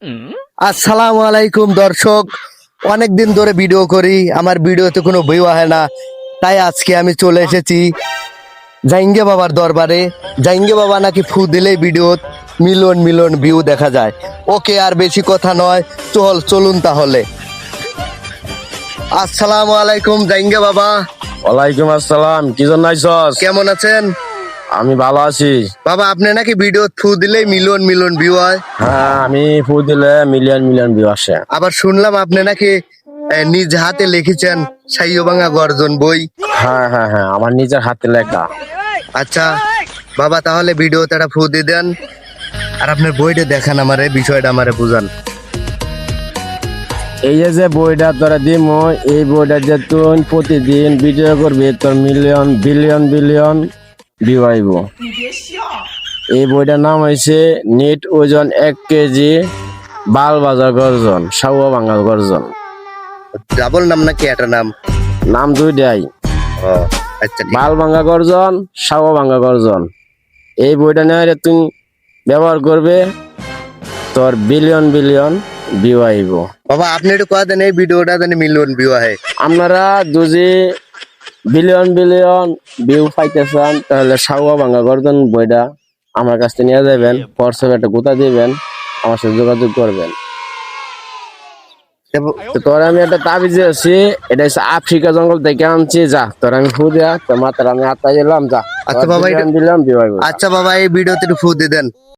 আসসালামু আলাইকুম দর্শক, অনেকদিন ধরে ভিডিও করি, আমার ভিডিওতে কোনো ভিউ হয় না, তাই আজকে আমি চলে এসেছি জাইঙ্গে বাবার দরবারে। জাইঙ্গে বাবা নাকি ফু দিলেই ভিডিও মিলিয়ন মিলিয়ন ভিউ দেখা যায়। ওকে, আর বেশি কথা নয়, চলুন তাহলে। আসসালামু আলাইকুম জাইঙ্গে বাবা। ওয়ালাইকুম আসসালাম। কি জন্য আইসস? কেমন আছেন আমি ভালো আছি। বাবা? আপনি নাকি ভিডিও ফু দিলেই মিলিয়ন মিলিয়ন ভিউ হয়। হ্যাঁ, আমি ফু দিলে মিলিয়ন মিলিয়ন ভিউ আসে। আবার শুনলাম আপনি নাকি নিজ হাতে লিখেছেন সাইয়বাঙ্গা গর্জন বই। হ্যাঁ হ্যাঁ হ্যাঁ, আমার নিজের হাতে লেখা। আচ্ছা বাবা, তাহলে ভিডিওতে একটা ফু দিয়ে দেন, আর আপনার বইটা দেখান আমারে, বিষয়টা আমারে বুঝান। এই যে বইটা তোরা দিম, এই বইটা যে তুই প্রতিদিন ভিডিও করবি, তোর মিলিয়ন বিলিয়ন বিলিয়ন ভিউ আইব। এই বইটার নাম হয়েছে নিট ওজন 1 কেজি বাল বাজার গর্জন, সাউয়া ভাঙ্গা গর্জন। ডাবল নাম নাকি একটা নাম? নাম দুইটাই, ও আচ্ছা, ঠিক বাল ভাঙ্গা গর্জন, সাউয়া ভাঙ্গা গর্জন। এই বইটা নিয়ে তুমি ব্যবহার করবে, তোর বিলিয়ন বিলিয়ন ভিউ আইব। বাবা, আপনি একটু কয়া দেন এই ভিডিওটা জানি মিলিয়ন ভিউ হয়। আপনারা যদি বিলিয়ন বিলিয়ন ভিউ পাইতে চান, তাহলে সাউয়া ভাঙ্গা গর্জন বইটা আমার কাছ থেকে নিয়ে যাবেন, হোয়াটসঅ্যাপে একটা গোতা দিবেন, আমার সাথে যোগাযোগ করবেন। তো তোর আমি একটা তাবিজ আছি, এটা হচ্ছে আফ্রিকা জঙ্গল থেকে আনছি। যা, তোর আমি ফু দিয়া তোর মাথার আমি আত্মা গেলাম। যা, আচ্ছা বাবা, বিলিয়ন বিলিয়ন ভিউ আইব। আচ্ছা বাবা, এই ভিডিওতে একটু ফু দিয়ে দেন।